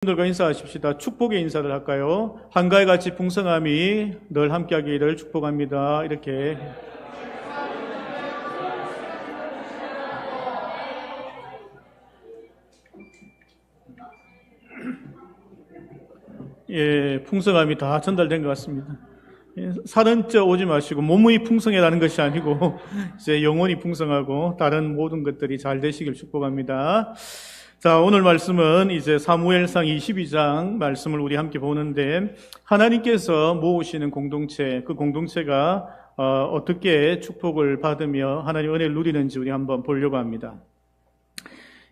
들과 인사하십시다. 축복의 인사를 할까요? 한가위 같이 풍성함이 늘 함께하기를 축복합니다. 이렇게. 예, 풍성함이 다 전달된 것 같습니다. 살은 쪄 오지 마시고 몸이 풍성해라는 것이 아니고 이제 영혼이 풍성하고 다른 모든 것들이 잘 되시길 축복합니다. 자, 오늘 말씀은 이제 사무엘상 22장 말씀을 우리 함께 보는데, 하나님께서 모으시는 공동체, 그 공동체가 어떻게 축복을 받으며 하나님 은혜를 누리는지 우리 한번 보려고 합니다.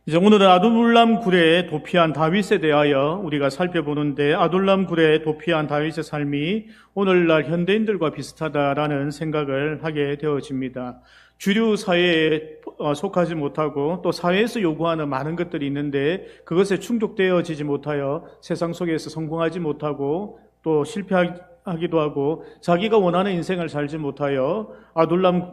이제 오늘은 아둘람 굴에 도피한 다윗에 대하여 우리가 살펴보는데, 아둘람 굴에 도피한 다윗의 삶이 오늘날 현대인들과 비슷하다라는 생각을 하게 되어집니다. 주류 사회에 속하지 못하고 또 사회에서 요구하는 많은 것들이 있는데 그것에 충족되어지지 못하여 세상 속에서 성공하지 못하고 또 실패하기도 하고 자기가 원하는 인생을 살지 못하여 아둘람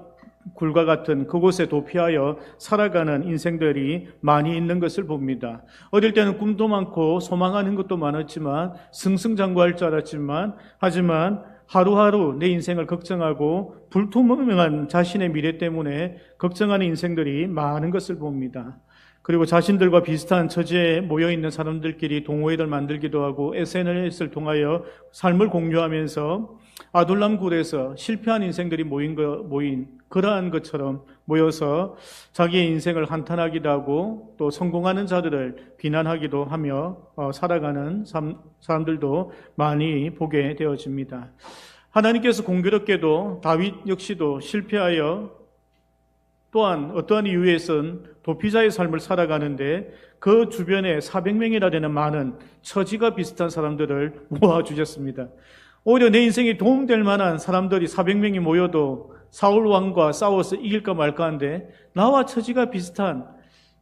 굴과 같은 그곳에 도피하여 살아가는 인생들이 많이 있는 것을 봅니다. 어릴 때는 꿈도 많고 소망하는 것도 많았지만 승승장구할 줄 알았지만 하지만 하루하루 내 인생을 걱정하고 불투명한 자신의 미래 때문에 걱정하는 인생들이 많은 것을 봅니다. 그리고 자신들과 비슷한 처지에 모여있는 사람들끼리 동호회를 만들기도 하고 SNS를 통하여 삶을 공유하면서 아둘람 굴에서 실패한 인생들이 모인 그러한 것처럼 모여서 자기의 인생을 한탄하기도 하고 또 성공하는 자들을 비난하기도 하며 살아가는 사람들도 많이 보게 되어집니다. 하나님께서 공교롭게도 다윗 역시도 실패하여 또한 어떠한 이유에선 도피자의 삶을 살아가는데 그 주변에 400명이나 되는 많은 처지가 비슷한 사람들을 모아주셨습니다. 오히려 내 인생에 도움될 만한 사람들이 400명이 모여도 사울 왕과 싸워서 이길까 말까 한데 나와 처지가 비슷한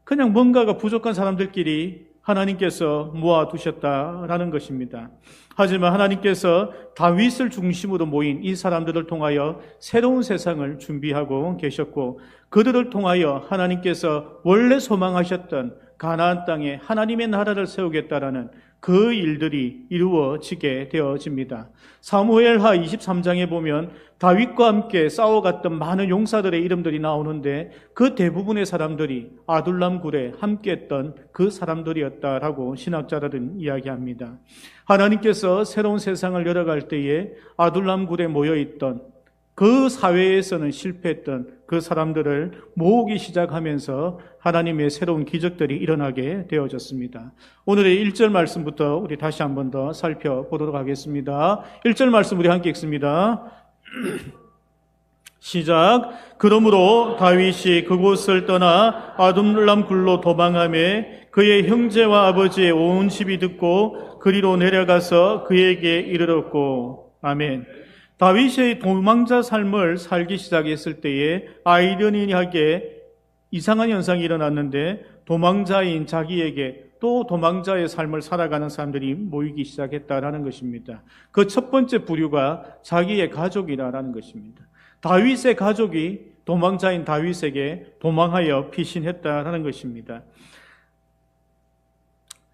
그냥 뭔가가 부족한 사람들끼리 하나님께서 모아두셨다라는 것입니다. 하지만 하나님께서 다윗을 중심으로 모인 이 사람들을 통하여 새로운 세상을 준비하고 계셨고 그들을 통하여 하나님께서 원래 소망하셨던 가나안 땅에 하나님의 나라를 세우겠다라는 그 일들이 이루어지게 되어집니다. 사무엘하 23장에 보면 다윗과 함께 싸워갔던 많은 용사들의 이름들이 나오는데 그 대부분의 사람들이 아둘람 굴에 함께했던 그 사람들이었다라고 신학자들은 이야기합니다. 하나님께서 새로운 세상을 열어갈 때에 아둘람 굴에 모여있던 그 사회에서는 실패했던 그 사람들을 모으기 시작하면서 하나님의 새로운 기적들이 일어나게 되어졌습니다. 오늘의 1절 말씀부터 우리 다시 한 번 더 살펴보도록 하겠습니다. 1절 말씀 우리 함께 읽습니다. 시작. 그러므로 다윗이 그곳을 떠나 아둘람 굴로 도망하매 그의 형제와 아버지의 온 집이 듣고 그리로 내려가서 그에게 이르렀고. 아멘. 다윗의 도망자 삶을 살기 시작했을 때에 아이러니하게 이상한 현상이 일어났는데 도망자인 자기에게 또 도망자의 삶을 살아가는 사람들이 모이기 시작했다라는 것입니다. 그 첫 번째 부류가 자기의 가족이라는 것입니다. 다윗의 가족이 도망자인 다윗에게 도망하여 피신했다라는 것입니다.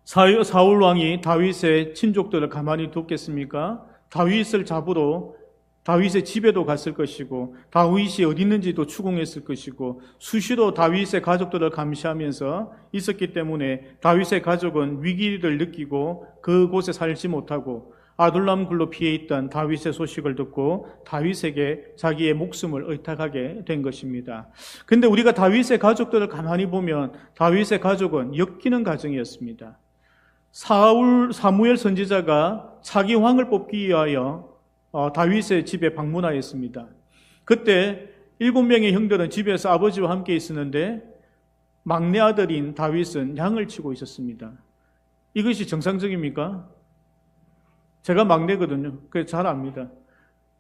사울 왕이 다윗의 친족들을 가만히 뒀겠습니까? 다윗을 잡으러 다윗의 집에도 갔을 것이고 다윗이 어디 있는지도 추궁했을 것이고 수시로 다윗의 가족들을 감시하면서 있었기 때문에 다윗의 가족은 위기를 느끼고 그곳에 살지 못하고 아둘람 굴로 피해 있던 다윗의 소식을 듣고 다윗에게 자기의 목숨을 의탁하게 된 것입니다. 그런데 우리가 다윗의 가족들을 가만히 보면 다윗의 가족은 엮이는 가정이었습니다. 사무엘 선지자가 차기 왕을 뽑기 위하여 다윗의 집에 방문하였습니다. 그때 7명의 형들은 집에서 아버지와 함께 있었는데 막내 아들인 다윗은 양을 치고 있었습니다. 이것이 정상적입니까? 제가 막내거든요. 그래서 잘 압니다.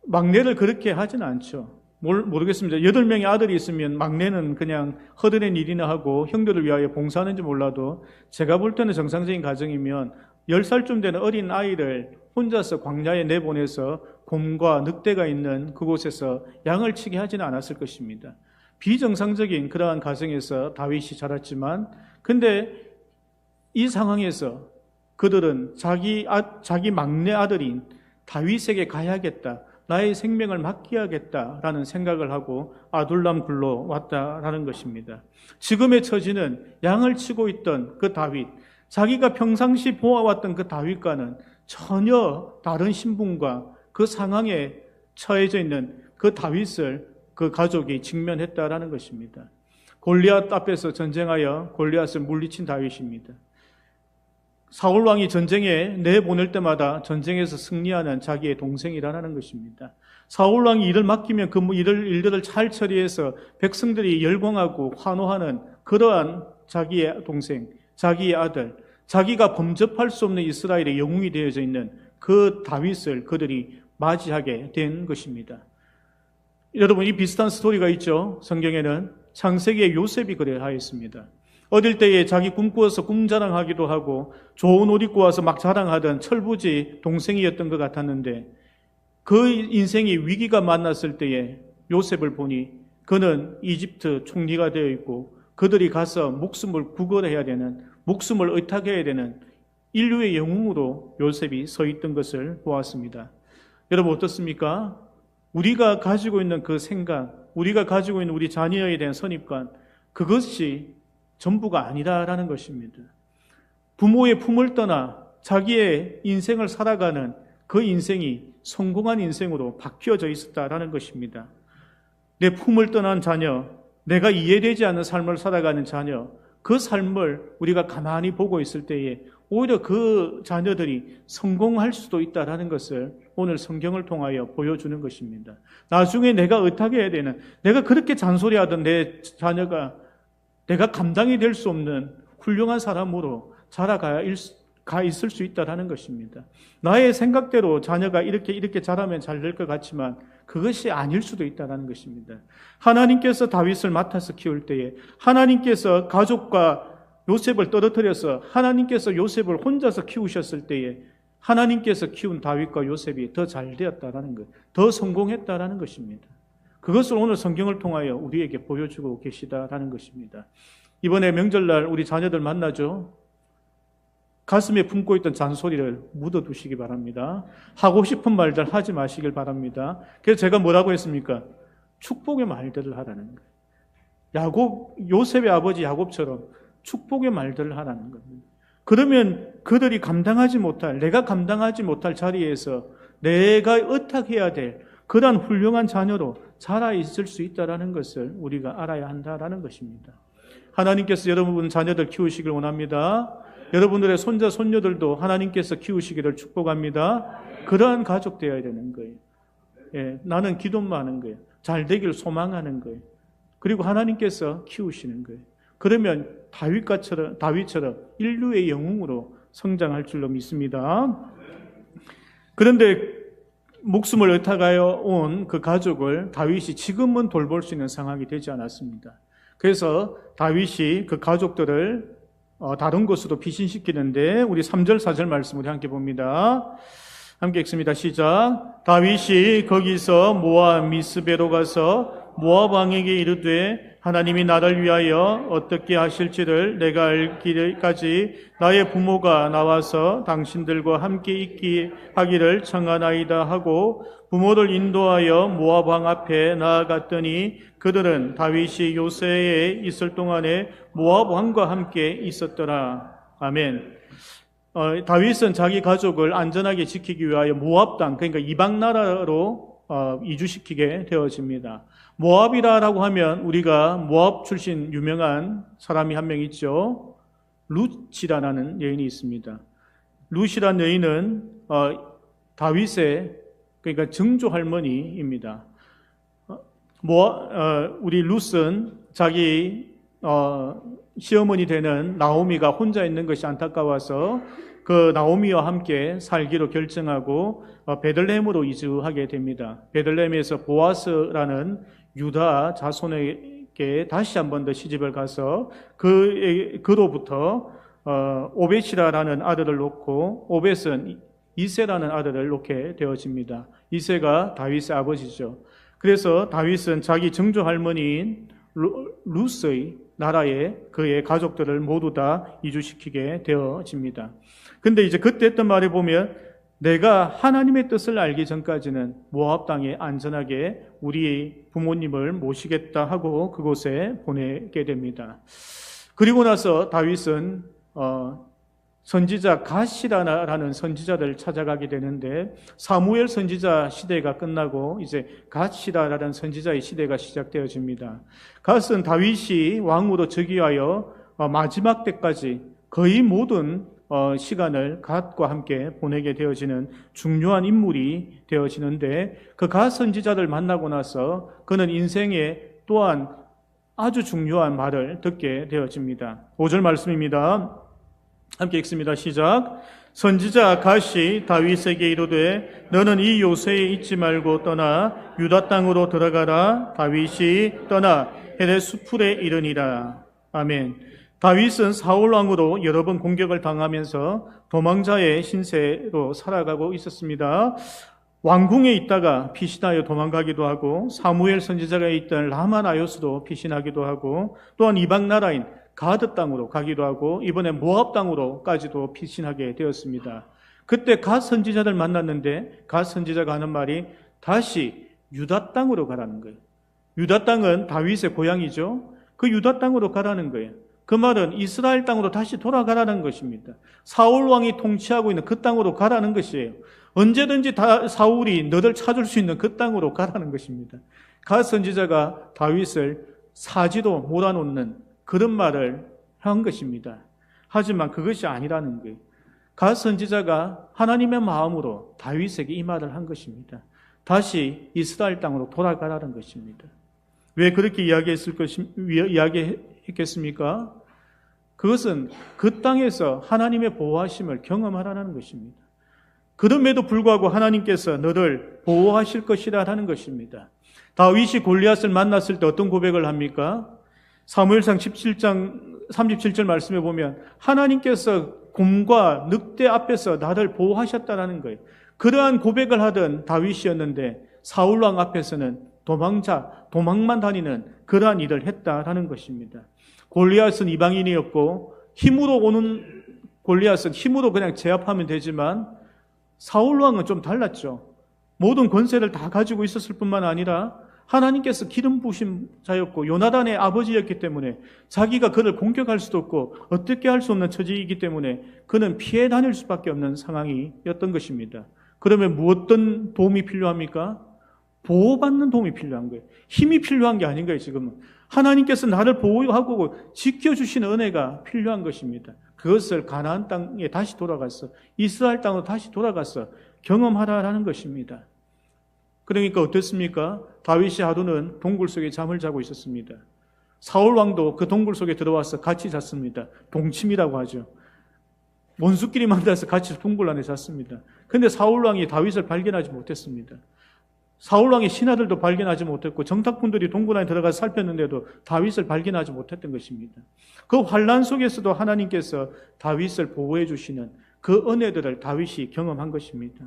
막내를 그렇게 하지는 않죠. 모르겠습니다. 8명의 아들이 있으면 막내는 그냥 허드렛 일이나 하고 형들을 위하여 봉사하는지 몰라도 제가 볼 때는 정상적인 가정이면 10살쯤 되는 어린 아이를 혼자서 광야에 내보내서 곰과 늑대가 있는 그곳에서 양을 치게 하지는 않았을 것입니다. 비정상적인 그러한 가정에서 다윗이 자랐지만 근데 이 상황에서 그들은 자기 막내 아들인 다윗에게 가야겠다, 나의 생명을 맡겨야겠다라는 생각을 하고 아둘람 굴로 왔다라는 것입니다. 지금의 처지는 양을 치고 있던 그 다윗, 자기가 평상시 보아왔던 그 다윗과는 전혀 다른 신분과 그 상황에 처해져 있는 그 다윗을 그 가족이 직면했다라는 것입니다. 골리앗 앞에서 전쟁하여 골리앗을 물리친 다윗입니다. 사울 왕이 전쟁에 내보낼 때마다 전쟁에서 승리하는 자기의 동생이라는 것입니다. 사울 왕이 일을 맡기면 그 일들을 잘 처리해서 백성들이 열광하고 환호하는 그러한 자기의 동생, 자기의 아들, 자기가 범접할 수 없는 이스라엘의 영웅이 되어져 있는 그 다윗을 그들이 맞이하게 된 것입니다. 여러분, 이 비슷한 스토리가 있죠. 성경에는 창세기의 요셉이 그래하였습니다. 어릴 때에 자기 꿈꾸어서 꿈자랑하기도 하고 좋은 옷 입고 와서 막 자랑하던 철부지 동생이었던 것 같았는데 그 인생이 위기가 만났을 때에 요셉을 보니 그는 이집트 총리가 되어 있고 그들이 가서 목숨을 구걸해야 되는, 목숨을 의탁해야 되는 인류의 영웅으로 요셉이 서 있던 것을 보았습니다. 여러분 어떻습니까? 우리가 가지고 있는 그 생각, 우리가 가지고 있는 우리 자녀에 대한 선입관, 그것이 전부가 아니다라는 것입니다. 부모의 품을 떠나 자기의 인생을 살아가는 그 인생이 성공한 인생으로 바뀌어져 있었다라는 것입니다. 내 품을 떠난 자녀, 내가 이해되지 않는 삶을 살아가는 자녀, 그 삶을 우리가 가만히 보고 있을 때에 오히려 그 자녀들이 성공할 수도 있다라는 것을 오늘 성경을 통하여 보여주는 것입니다. 나중에 내가 의탁해야 되는, 내가 그렇게 잔소리하던 내 자녀가 내가 감당이 될 수 없는 훌륭한 사람으로 자라가 있을 수 있다라는 것입니다. 나의 생각대로 자녀가 이렇게 자라면 잘 될 것 같지만 그것이 아닐 수도 있다라는 것입니다. 하나님께서 다윗을 맡아서 키울 때에 하나님께서 가족과 요셉을 떨어뜨려서 하나님께서 요셉을 혼자서 키우셨을 때에 하나님께서 키운 다윗과 요셉이 더 잘 되었다라는 것, 더 성공했다라는 것입니다. 그것을 오늘 성경을 통하여 우리에게 보여주고 계시다라는 것입니다. 이번에 명절날 우리 자녀들 만나죠. 가슴에 품고 있던 잔소리를 묻어두시기 바랍니다. 하고 싶은 말들 하지 마시길 바랍니다. 그래서 제가 뭐라고 했습니까? 축복의 말들을 하라는 거예요. 요셉의 아버지 야곱처럼 축복의 말들을 하라는 겁니다. 그러면 그들이 내가 감당하지 못할 자리에서 내가 의탁해야 될 그러한 훌륭한 자녀로 자라 있을 수 있다는 것을 우리가 알아야 한다는 것입니다. 하나님께서 여러분 자녀들 키우시길 원합니다. 여러분들의 손자, 손녀들도 하나님께서 키우시기를 축복합니다. 그러한 가족 되어야 되는 거예요. 예, 나는 기도만 하는 거예요. 잘 되길 소망하는 거예요. 그리고 하나님께서 키우시는 거예요. 그러면 다윗처럼 인류의 영웅으로 성장할 줄로 믿습니다. 그런데 목숨을 의탁하여 온 그 가족을 다윗이 지금은 돌볼 수 있는 상황이 되지 않았습니다. 그래서 다윗이 그 가족들을 다른 곳으로 피신시키는데 우리 3절 4절 말씀 우리 함께 봅니다. 함께 읽습니다. 시작. 다윗이 거기서 모압 미스베로 가서 모압 왕에게 이르되 하나님이 나를 위하여 어떻게 하실지를 내가 알기까지 나의 부모가 나와서 당신들과 함께 있기 하기를 청하나이다 하고 부모를 인도하여 모압 왕 앞에 나아갔더니 그들은 다윗이 요새에 있을 동안에 모압 왕과 함께 있었더라. 아멘. 다윗은 자기 가족을 안전하게 지키기 위하여 모압 땅, 그러니까 이방 나라로 이주시키게 되어집니다. 모압이라고 하면 우리가 모압 출신 유명한 사람이 한 명 있죠. 룻이라는 여인이 있습니다. 룻이라는 여인은 다윗의 그러니까 증조 할머니입니다. 우리 룻은 자기 시어머니 되는 나오미가 혼자 있는 것이 안타까워서 그 나오미와 함께 살기로 결정하고 베들레헴으로 이주하게 됩니다. 베들레헴에서 보아스라는 유다 자손에게 다시 한 번 더 시집을 가서 그로부터 오벳이라는 아들을 놓고 오벳은 이세라는 아들을 놓게 되어집니다. 이세가 다윗의 아버지죠. 그래서 다윗은 자기 증조 할머니인 룻의 나라에 그의 가족들을 모두 다 이주시키게 되어집니다. 근데 이제 그때 했던 말에 보면 내가 하나님의 뜻을 알기 전까지는 모압 땅에 안전하게 우리 부모님을 모시겠다 하고 그곳에 보내게 됩니다. 그리고 나서 다윗은 선지자 갓이라는 선지자를 찾아가게 되는데 사무엘 선지자 시대가 끝나고 이제 갓이라는 선지자의 시대가 시작되어집니다. 갓은 다윗이 왕으로 즉위하여 마지막 때까지 거의 모든 시간을 갓과 함께 보내게 되어지는 중요한 인물이 되어지는데 그 갓 선지자를 만나고 나서 그는 인생에 또한 아주 중요한 말을 듣게 되어집니다. 5절 말씀입니다. 함께 읽습니다. 시작. 선지자 갓이 다윗에게 이르되 너는 이 요새에 있지 말고 떠나 유다 땅으로 들어가라. 다윗이 떠나 헤레 수풀에 이르니라. 아멘. 다윗은 사울 왕으로 여러 번 공격을 당하면서 도망자의 신세로 살아가고 있었습니다. 왕궁에 있다가 피신하여 도망가기도 하고 사무엘 선지자가 있던 라마나요스도 피신하기도 하고 또한 이방 나라인 가드 땅으로 가기도 하고 이번에 모압 땅으로까지도 피신하게 되었습니다. 그때 갓 선지자들 만났는데 갓 선지자가 하는 말이 다시 유다 땅으로 가라는 거예요. 유다 땅은 다윗의 고향이죠. 그 유다 땅으로 가라는 거예요. 그 말은 이스라엘 땅으로 다시 돌아가라는 것입니다. 사울 왕이 통치하고 있는 그 땅으로 가라는 것이에요. 언제든지 사울이 너를 찾을 수 있는 그 땅으로 가라는 것입니다. 갓 선지자가 다윗을 사지로 몰아놓는 그런 말을 한 것입니다. 하지만 그것이 아니라는 거예요. 갓 선지자가 하나님의 마음으로 다윗에게 이 말을 한 것입니다. 다시 이스라엘 땅으로 돌아가라는 것입니다. 왜 그렇게 이야기했겠습니까? 그것은 그 땅에서 하나님의 보호하심을 경험하라는 것입니다. 그럼에도 불구하고 하나님께서 너를 보호하실 것이라는 것입니다. 다윗이 골리앗을 만났을 때 어떤 고백을 합니까? 사무엘상 17장 37절 말씀에 보면 하나님께서 곰과 늑대 앞에서 나를 보호하셨다라는 거예요. 그러한 고백을 하던 다윗이었는데 사울왕 앞에서는 도망만 다니는 그러한 일을 했다라는 것입니다. 골리앗은 이방인이었고 힘으로 오는 골리앗은 힘으로 그냥 제압하면 되지만 사울왕은 좀 달랐죠. 모든 권세를 다 가지고 있었을 뿐만 아니라 하나님께서 기름 부으신 자였고 요나단의 아버지였기 때문에 자기가 그를 공격할 수도 없고 어떻게 할 수 없는 처지이기 때문에 그는 피해 다닐 수밖에 없는 상황이었던 것입니다. 그러면 어떤 도움이 필요합니까? 보호받는 도움이 필요한 거예요. 힘이 필요한 게 아닌 거예요, 지금은. 하나님께서 나를 보호하고 지켜주시는 은혜가 필요한 것입니다. 그것을 가나안 땅에 다시 돌아가서 이스라엘 땅으로 다시 돌아가서 경험하라라는 것입니다. 그러니까 어땠습니까? 다윗이 하루는 동굴 속에 잠을 자고 있었습니다. 사울 왕도 그 동굴 속에 들어와서 같이 잤습니다. 동침이라고 하죠. 원수끼리 만나서 같이 동굴 안에 잤습니다. 그런데 사울 왕이 다윗을 발견하지 못했습니다. 사울 왕의 신하들도 발견하지 못했고 정탁분들이 동굴 안에 들어가서 살폈는데도 다윗을 발견하지 못했던 것입니다. 그 환난 속에서도 하나님께서 다윗을 보호해 주시는 그 은혜들을 다윗이 경험한 것입니다.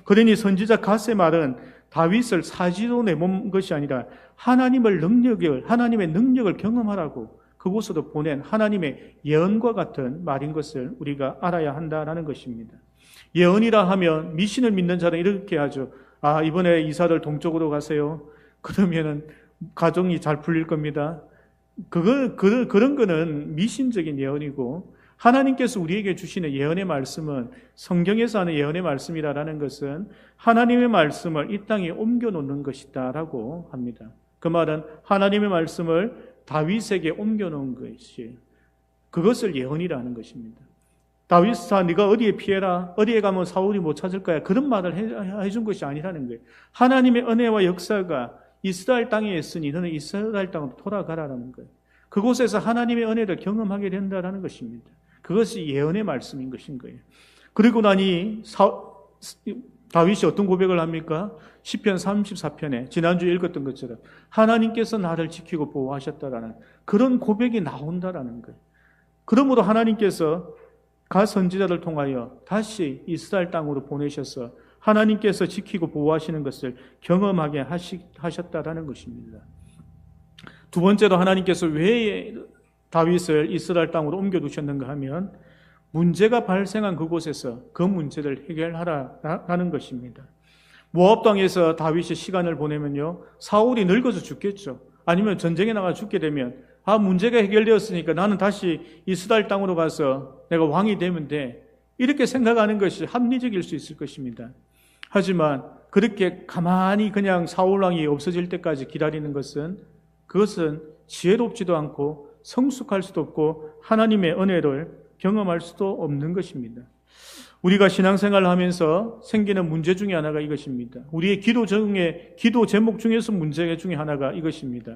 그러니 선지자 갓의 말은 다윗을 사지로 내몬 것이 아니라 하나님의 능력을 경험하라고 그곳으로 보낸 하나님의 예언과 같은 말인 것을 우리가 알아야 한다는 것입니다. 예언이라 하면 미신을 믿는 자는 이렇게 하죠. 이번에 이사를 동쪽으로 가세요. 그러면은 가정이 잘 풀릴 겁니다. 그런 거는 미신적인 예언이고 하나님께서 우리에게 주시는 예언의 말씀은 성경에서 하는 예언의 말씀이라는 것은 하나님의 말씀을 이 땅에 옮겨놓는 것이다라고 합니다. 그 말은 하나님의 말씀을 다윗에게 옮겨놓은 것이 그것을 예언이라는 것입니다. 다윗아 네가 어디에 피해라. 어디에 가면 사울이 못 찾을 거야. 그런 말을 해준 것이 아니라는 거예요. 하나님의 은혜와 역사가 이스라엘 땅에 있으니 너는 이스라엘 땅으로 돌아가라는 거예요. 그곳에서 하나님의 은혜를 경험하게 된다는 것입니다. 그것이 예언의 말씀인 것인 거예요. 그리고 나니 다윗이 어떤 고백을 합니까? 시편 34편에 지난주에 읽었던 것처럼 하나님께서 나를 지키고 보호하셨다라는 그런 고백이 나온다라는 거예요. 그러므로 하나님께서 갓 선지자를 통하여 다시 이스라엘 땅으로 보내셔서 하나님께서 지키고 보호하시는 것을 경험하게 하셨다라는 것입니다. 두 번째로 하나님께서 왜 다윗을 이스라엘 땅으로 옮겨두셨는가 하면 문제가 발생한 그곳에서 그 문제를 해결하라는 것입니다. 모압 땅에서 다윗이 시간을 보내면요, 사울이 늙어서 죽겠죠. 아니면 전쟁에 나가 죽게 되면 문제가 해결되었으니까 나는 다시 이스라엘 땅으로 가서 내가 왕이 되면 돼, 이렇게 생각하는 것이 합리적일 수 있을 것입니다. 하지만 그렇게 가만히 그냥 사울 왕이 없어질 때까지 기다리는 그것은 지혜롭지도 않고 성숙할 수도 없고 하나님의 은혜를 경험할 수도 없는 것입니다. 우리가 신앙생활을 하면서 생기는 문제 중에 하나가 이것입니다. 우리의 기도 제목 중에서 문제 중에 하나가 이것입니다.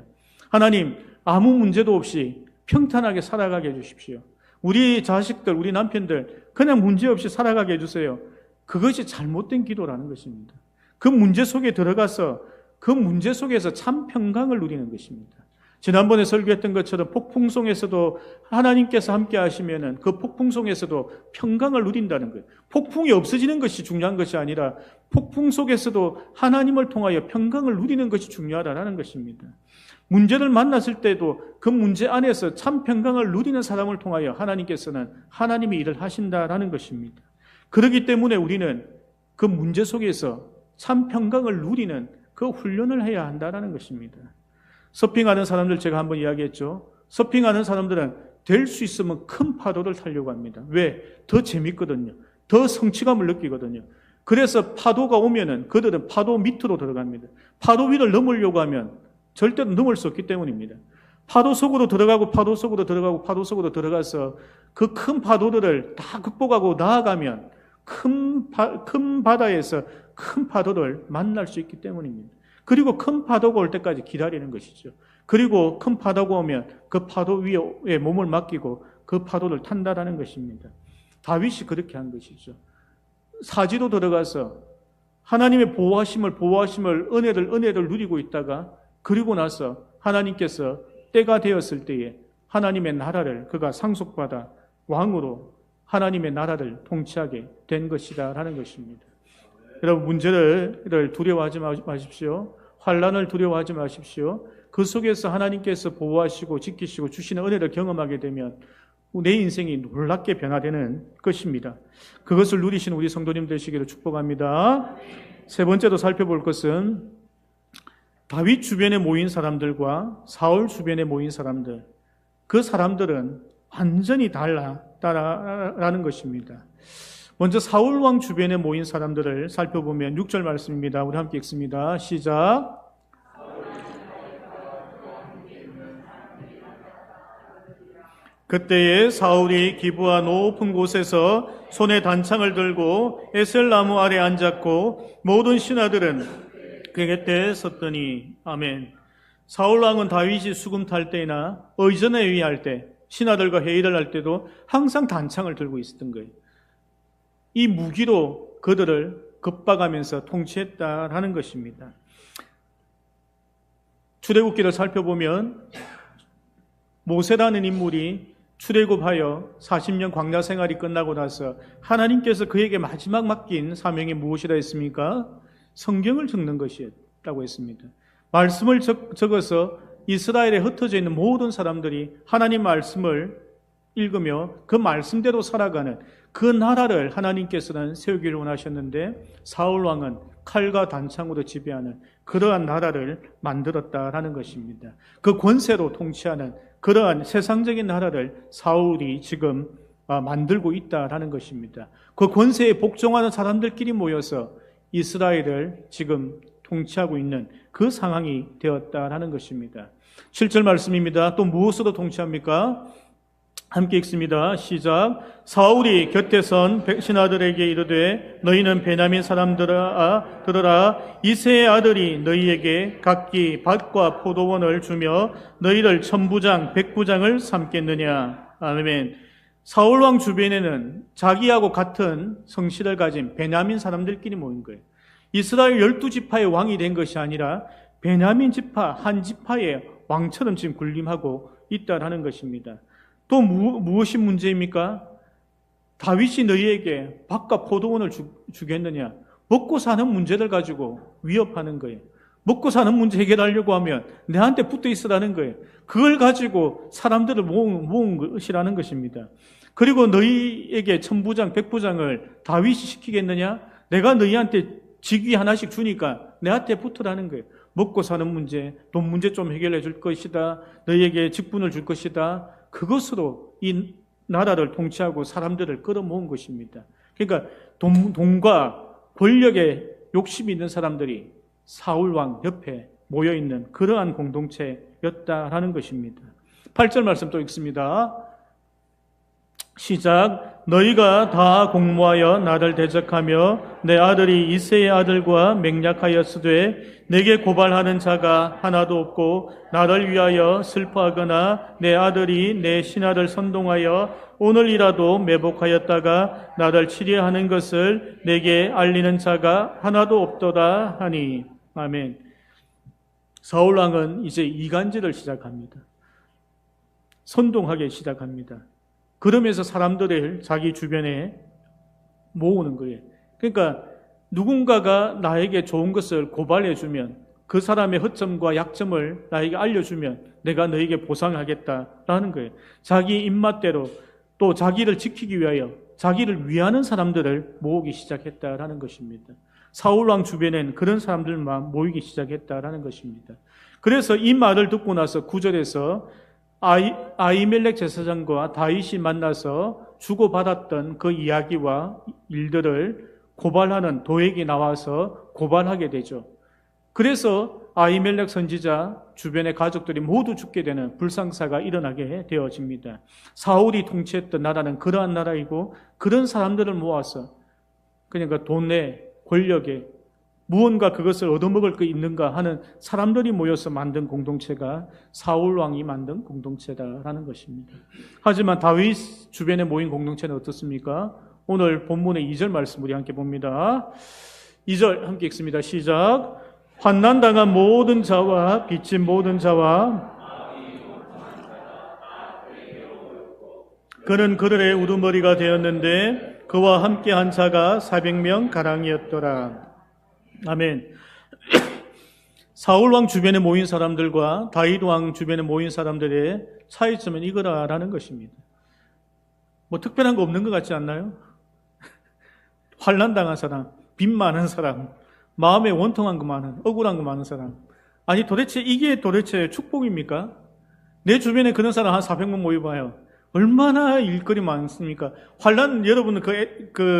하나님, 아무 문제도 없이 평탄하게 살아가게 해주십시오. 우리 자식들, 우리 남편들 그냥 문제 없이 살아가게 해주세요. 그것이 잘못된 기도라는 것입니다. 그 문제 속에 들어가서 그 문제 속에서 참 평강을 누리는 것입니다. 지난번에 설교했던 것처럼 폭풍 속에서도 하나님께서 함께 하시면은 그 폭풍 속에서도 평강을 누린다는 거예요. 폭풍이 없어지는 것이 중요한 것이 아니라 폭풍 속에서도 하나님을 통하여 평강을 누리는 것이 중요하다는 것입니다. 문제를 만났을 때도 그 문제 안에서 참 평강을 누리는 사람을 통하여 하나님께서는 하나님의 일을 하신다라는 것입니다. 그렇기 때문에 우리는 그 문제 속에서 참 평강을 누리는 그 훈련을 해야 한다는 것입니다. 서핑하는 사람들 제가 한번 이야기했죠. 서핑하는 사람들은 될 수 있으면 큰 파도를 타려고 합니다. 왜? 더 재밌거든요. 더 성취감을 느끼거든요. 그래서 파도가 오면은 그들은 파도 밑으로 들어갑니다. 파도 위를 넘으려고 하면 절대로 넘을 수 없기 때문입니다. 파도 속으로 들어가고 파도 속으로 들어가고 파도 속으로 들어가서 그 큰 파도들을 다 극복하고 나아가면 큰 바다에서 큰 파도를 만날 수 있기 때문입니다. 그리고 큰 파도가 올 때까지 기다리는 것이죠. 그리고 큰 파도가 오면 그 파도 위에 몸을 맡기고 그 파도를 탄다라는 것입니다. 다윗이 그렇게 한 것이죠. 사지로 들어가서 하나님의 보호하심을 은혜를 누리고 있다가 그리고 나서 하나님께서 때가 되었을 때에 하나님의 나라를 그가 상속받아 왕으로 하나님의 나라를 통치하게 된 것이다라는 것입니다. 여러분, 문제를 두려워하지 마십시오. 환난을 두려워하지 마십시오. 그 속에서 하나님께서 보호하시고 지키시고 주시는 은혜를 경험하게 되면 내 인생이 놀랍게 변화되는 것입니다. 그것을 누리시는 우리 성도님 되시기를 축복합니다. 세 번째로 살펴볼 것은 다윗 주변에 모인 사람들과 사울 주변에 모인 사람들, 그 사람들은 완전히 달라라는 것입니다. 먼저 사울 왕 주변에 모인 사람들을 살펴보면 6절 말씀입니다. 우리 함께 읽습니다. 시작. 그때에 사울이 기브아 높은 곳에서 손에 단창을 들고 에셀나무 아래 앉았고 모든 신하들은 그 곁에 섰더니. 아멘. 사울 왕은 다윗이 수금 탈 때나 의전에 의할 때, 신하들과 회의를 할 때도 항상 단창을 들고 있었던 거예요. 이 무기로 그들을 급박하면서 통치했다라는 것입니다. 출애굽기를 살펴보면 모세라는 인물이 출애굽하여 40년 광야 생활이 끝나고 나서 하나님께서 그에게 마지막 맡긴 사명이 무엇이라 했습니까? 성경을 적는 것이었다고 했습니다. 말씀을 적어서 이스라엘에 흩어져 있는 모든 사람들이 하나님 말씀을 읽으며 그 말씀대로 살아가는 그 나라를 하나님께서는 세우기를 원하셨는데 사울 왕은 칼과 단창으로 지배하는 그러한 나라를 만들었다라는 것입니다. 그 권세로 통치하는 그러한 세상적인 나라를 사울이 지금 만들고 있다라는 것입니다. 그 권세에 복종하는 사람들끼리 모여서 이스라엘을 지금 통치하고 있는 그 상황이 되었다라는 것입니다. 7절 말씀입니다. 또 무엇으로 통치합니까? 함께 읽습니다. 시작. 사울이 곁에 선 신하들에게 이르되 너희는 베냐민 사람들아 들으라. 이새의 아들이 너희에게 각기 밭과 포도원을 주며 너희를 1000부장 100부장을 삼겠느냐. 아멘. 사울 왕 주변에는 자기하고 같은 성씨를 가진 베냐민 사람들끼리 모인 거예요. 이스라엘 12지파의 왕이 된 것이 아니라 베냐민 지파 한 지파의 왕처럼 지금 군림하고 있다라는 것입니다. 또 무엇이 문제입니까? 다윗이 너희에게 밭과 포도원을 주겠느냐? 먹고 사는 문제를 가지고 위협하는 거예요. 먹고 사는 문제 해결하려고 하면 내한테 붙어 있으라는 거예요. 그걸 가지고 사람들을 모은 것이라는 것입니다. 그리고 너희에게 천부장, 백부장을 다윗이 시키겠느냐? 내가 너희한테 직위 하나씩 주니까 내한테 붙으라는 거예요. 먹고 사는 문제, 돈 문제 좀 해결해 줄 것이다. 너희에게 직분을 줄 것이다. 그것으로 이 나라를 통치하고 사람들을 끌어모은 것입니다. 그러니까 돈과 권력에 욕심이 있는 사람들이 사울왕 옆에 모여있는 그러한 공동체였다라는 것입니다. 8절 말씀 또 읽습니다. 시작. 너희가 다 공모하여 나를 대적하며 내 아들이 이새의 아들과 맹약하였으되 내게 고발하는 자가 하나도 없고 나를 위하여 슬퍼하거나 내 아들이 내 신하를 선동하여 오늘이라도 매복하였다가 나를 치려하는 것을 내게 알리는 자가 하나도 없도다 하니. 아멘. 사울왕은 이제 이간질을 시작합니다. 선동하기 시작합니다. 그러면서 사람들을 자기 주변에 모으는 거예요. 그러니까 누군가가 나에게 좋은 것을 고발해주면, 그 사람의 허점과 약점을 나에게 알려주면 내가 너에게 보상하겠다라는 거예요. 자기 입맛대로 또 자기를 지키기 위하여 자기를 위하는 사람들을 모으기 시작했다라는 것입니다. 사울왕 주변엔 그런 사람들만 모이기 시작했다라는 것입니다. 그래서 이 말을 듣고 나서 9절에서 아히멜렉 제사장과 다윗이 만나서 주고받았던 그 이야기와 일들을 고발하는 도액이 나와서 고발하게 되죠. 그래서 아히멜렉 선지자 주변의 가족들이 모두 죽게 되는 불상사가 일어나게 되어집니다. 사울이 통치했던 나라는 그러한 나라이고 그런 사람들을 모아서 그러니까 돈에 권력에 무언가 그것을 얻어먹을 게 있는가 하는 사람들이 모여서 만든 공동체가 사울왕이 만든 공동체다라는 것입니다. 하지만 다윗 주변에 모인 공동체는 어떻습니까? 오늘 본문의 2절 말씀 우리 함께 봅니다. 2절 함께 읽습니다. 시작. 환난당한 모든 자와 빚진 모든 자와 그는 그들의 우두머리가 되었는데 그와 함께한 자가 400명 가량이었더라. 아멘. 사울왕 주변에 모인 사람들과 다윗왕 주변에 모인 사람들의 차이점은 이거라는 것입니다. 뭐 특별한 거 없는 것 같지 않나요? 환난당한 사람, 빚 많은 사람, 마음에 원통한 거 많은, 억울한 거 많은 사람. 아니 도대체 이게 도대체 축복입니까? 내 주변에 그런 사람 한 400명 모여봐요. 얼마나 일거리 많습니까? 환난, 여러분은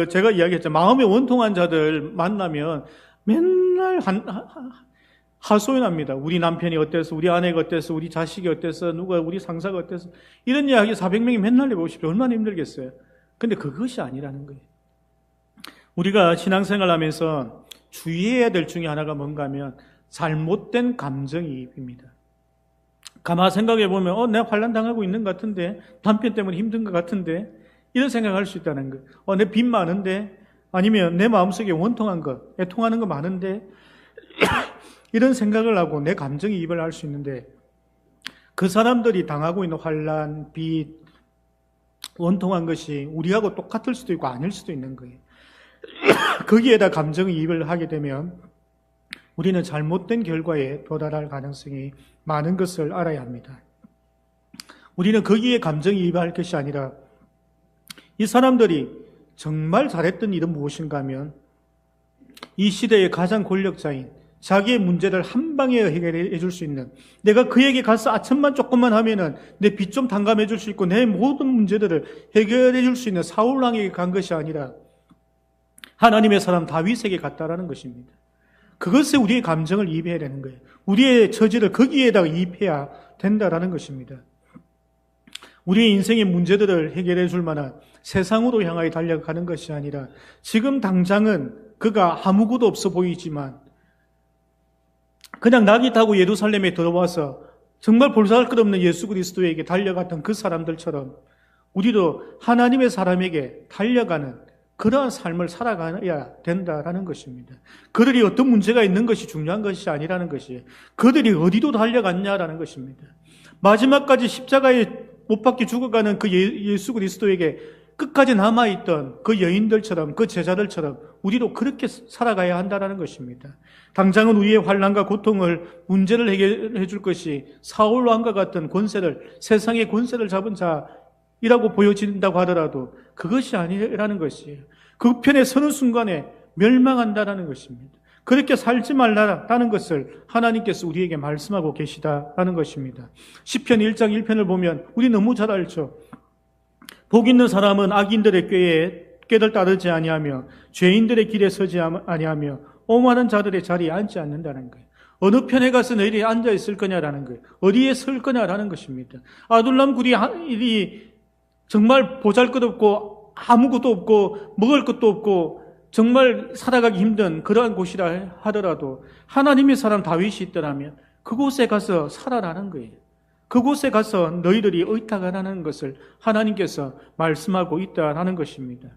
제가 이야기했죠. 마음에 원통한 자들 만나면 맨날 하소연합니다. 우리 남편이 어때서, 우리 아내가 어때서, 우리 자식이 어때서, 우리 상사가 어때서. 이런 이야기 400명이 맨날 해보십시오. 얼마나 힘들겠어요. 근데 그것이 아니라는 거예요. 우리가 신앙생활 하면서 주의해야 될 중에 하나가 뭔가 하면 잘못된 감정이입입니다. 가만 생각해 보면 내가 환난 당하고 있는 것 같은데, 남편 때문에 힘든 것 같은데, 이런 생각할 수 있다는 거예요. 내 빚 많은데, 아니면 내 마음속에 원통한 것, 애통하는 거 많은데, 이런 생각을 하고 내 감정이입을 할 수 있는데, 그 사람들이 당하고 있는 환난, 빚, 원통한 것이 우리하고 똑같을 수도 있고 아닐 수도 있는 거예요. 거기에다 감정이입을 하게 되면 우리는 잘못된 결과에 도달할 가능성이 많은 것을 알아야 합니다. 우리는 거기에 감정이입할 것이 아니라 이 사람들이 정말 잘했던 일은 무엇인가 하면 이 시대의 가장 권력자인 자기의 문제를 한 방에 해결해 줄 수 있는, 내가 그에게 가서 아첨만 조금만 하면은 내 빚 좀 탕감해 줄 수 있고 내 모든 문제들을 해결해 줄 수 있는 사울왕에게 간 것이 아니라 하나님의 사람 다윗에게 갔다라는 것입니다. 그것에 우리의 감정을 이입해야 되는 거예요. 우리의 처지를 거기에다가 이입해야 된다라는 것입니다. 우리의 인생의 문제들을 해결해 줄 만한 세상으로 향하여 달려가는 것이 아니라 지금 당장은 그가 아무것도 없어 보이지만 그냥 낙이 타고 예루살렘에 들어와서 정말 볼살할 것 없는 예수 그리스도에게 달려갔던 그 사람들처럼 우리도 하나님의 사람에게 달려가는 그러한 삶을 살아가야 된다라는 것입니다. 그들이 어떤 문제가 있는 것이 중요한 것이 아니라는 것이에요. 그들이 어디로 달려갔냐라는 것입니다. 마지막까지 십자가에 못 박혀 죽어가는 그 예수 그리스도에게 끝까지 남아있던 그 여인들처럼, 그 제자들처럼 우리도 그렇게 살아가야 한다는 것입니다. 당장은 우리의 환난과 고통을, 문제를 해결해 줄 것이 사울왕과 같은 권세를, 세상의 권세를 잡은 자 이라고 보여진다고 하더라도 그것이 아니라는 것이에요. 그 편에 서는 순간에 멸망한다라는 것입니다. 그렇게 살지 말라라는 것을 하나님께서 우리에게 말씀하고 계시다라는 것입니다. 시편 1장 1편을 보면 우리 너무 잘 알죠. 복 있는 사람은 악인들의 꾀를 따르지 아니하며 죄인들의 길에 서지 아니하며 오만한 자들의 자리에 앉지 않는다는 거예요. 어느 편에 가서 너희들이 앉아 있을 거냐라는 거예요. 어디에 설 거냐라는 것입니다. 아둘람 굴이 정말 보잘것없고 아무것도 없고 먹을 것도 없고 정말 살아가기 힘든 그러한 곳이라 하더라도 하나님의 사람 다윗이 있더라면 그곳에 가서 살아라는 거예요. 그곳에 가서 너희들이 의탁하라는 것을 하나님께서 말씀하고 있다라는 것입니다.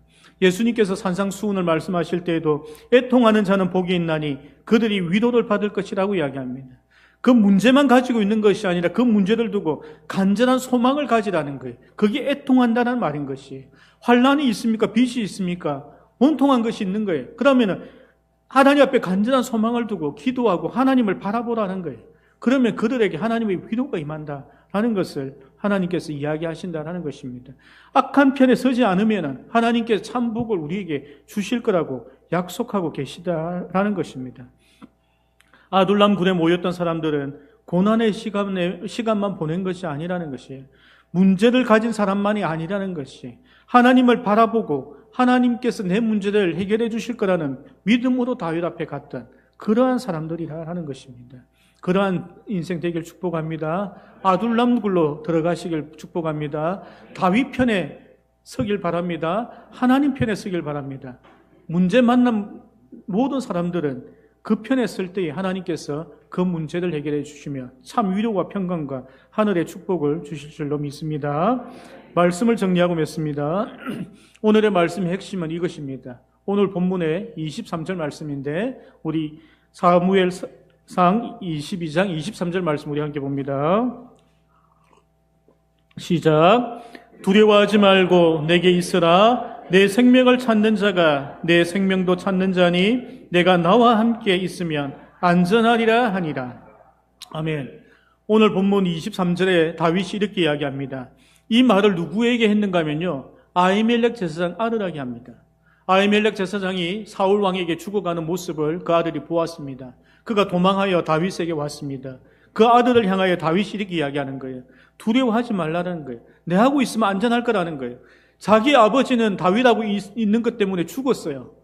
예수님께서 산상수훈을 말씀하실 때에도 애통하는 자는 복이 있나니 그들이 위로를 받을 것이라고 이야기합니다. 그 문제만 가지고 있는 것이 아니라 그 문제를 두고 간절한 소망을 가지라는 거예요. 그게 애통한다는 말인 것이에요. 환난이 있습니까? 빚이 있습니까? 원통한 것이 있는 거예요. 그러면은 하나님 앞에 간절한 소망을 두고 기도하고 하나님을 바라보라는 거예요. 그러면 그들에게 하나님의 위로가 임한다라는 것을 하나님께서 이야기하신다라는 것입니다. 악한 편에 서지 않으면은 하나님께서 참 복을 우리에게 주실 거라고 약속하고 계시다라는 것입니다. 아둘람 굴에 모였던 사람들은 고난의 시간만 보낸 것이 아니라는 것이에요. 문제를 가진 사람만이 아니라는 것이 하나님을 바라보고 하나님께서 내 문제를 해결해 주실 거라는 믿음으로 다윗 앞에 갔던 그러한 사람들이라는 것입니다. 그러한 인생 되길 축복합니다. 아둘람 굴로 들어가시길 축복합니다. 다윗 편에 서길 바랍니다. 하나님 편에 서길 바랍니다. 문제 만난 모든 사람들은 그 편에 설 때에 하나님께서 그 문제를 해결해 주시며 참 위로와 평강과 하늘의 축복을 주실 줄로 믿습니다. 말씀을 정리하고 맺습니다. 오늘의 말씀의 핵심은 이것입니다. 오늘 본문의 23절 말씀인데 우리 사무엘상 22장 23절 말씀 우리 함께 봅니다. 시작. 두려워하지 말고 내게 있으라. 내 생명을 찾는 자가 내 생명도 찾는 자니 내가 나와 함께 있으면 안전하리라 하니라. 아멘. 오늘 본문 23절에 다윗이 이렇게 이야기합니다. 이 말을 누구에게 했는가 하면요, 아히멜렉 제사장 아들에게 합니다. 아히멜렉 제사장이 사울 왕에게 죽어가는 모습을 그 아들이 보았습니다. 그가 도망하여 다윗에게 왔습니다. 그 아들을 향하여 다윗이 이렇게 이야기하는 거예요. 두려워하지 말라는 거예요. 내하고 있으면 안전할 거라는 거예요. 자기 아버지는 다윗하고 있는 것 때문에 죽었어요.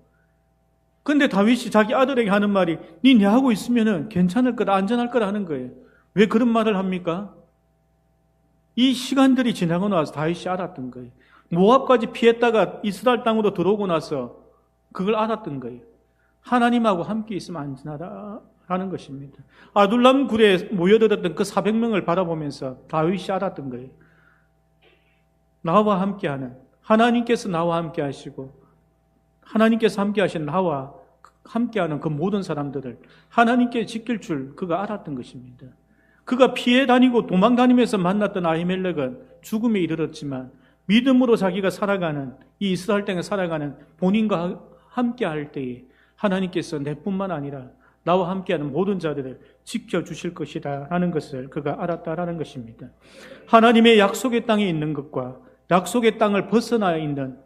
근데 다윗이 자기 아들에게 하는 말이 내하고 있으면 괜찮을 거다, 안전할 거라 하는 거예요. 왜 그런 말을 합니까? 이 시간들이 지나고 나서 다윗이 알았던 거예요. 모압까지 피했다가 이스라엘 땅으로 들어오고 나서 그걸 알았던 거예요. 하나님하고 함께 있으면 안전하다라는 것입니다. 아둘람 굴에 모여들었던 그 400명을 바라보면서 다윗이 알았던 거예요. 나와 함께하는, 하나님께서 나와 함께 하시고 하나님께서 함께 하신 나와 함께하는 그 모든 사람들을 하나님께 지킬 줄 그가 알았던 것입니다. 그가 피해 다니고 도망 다니면서 만났던 아히멜렉은 죽음에 이르렀지만 믿음으로 자기가 살아가는, 이 이스라엘 땅에 살아가는 본인과 함께할 때에 하나님께서 내뿐만 아니라 나와 함께하는 모든 자들을 지켜주실 것이다 라는 것을 그가 알았다라는 것입니다. 하나님의 약속의 땅에 있는 것과 약속의 땅을 벗어나 있는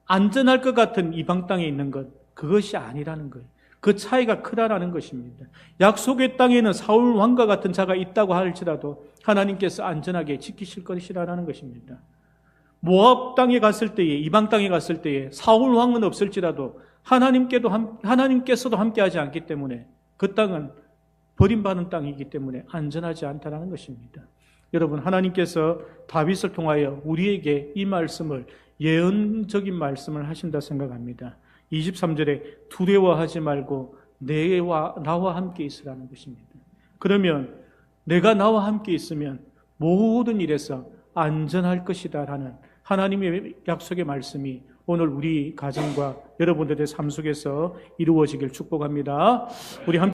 안전할 것 같은 이방 땅에 있는 것, 그것이 아니라는 거예요. 그 차이가 크다라는 것입니다. 약속의 땅에는 사울 왕과 같은 자가 있다고 할지라도 하나님께서 안전하게 지키실 것이라는 것입니다. 모압 땅에 갔을 때에, 이방 땅에 갔을 때에 사울 왕은 없을지라도 하나님께서도 함께하지 않기 때문에 그 땅은 버림받은 땅이기 때문에 안전하지 않다는 것입니다. 여러분, 하나님께서 다윗을 통하여 우리에게 이 말씀을, 예언적인 말씀을 하신다 생각합니다. 23절에 두려워하지 말고 나와 함께 있으라는 것입니다. 그러면 내가 나와 함께 있으면 모든 일에서 안전할 것이다 라는 하나님의 약속의 말씀이 오늘 우리 가정과 여러분들의 삶 속에서 이루어지길 축복합니다. 우리 함께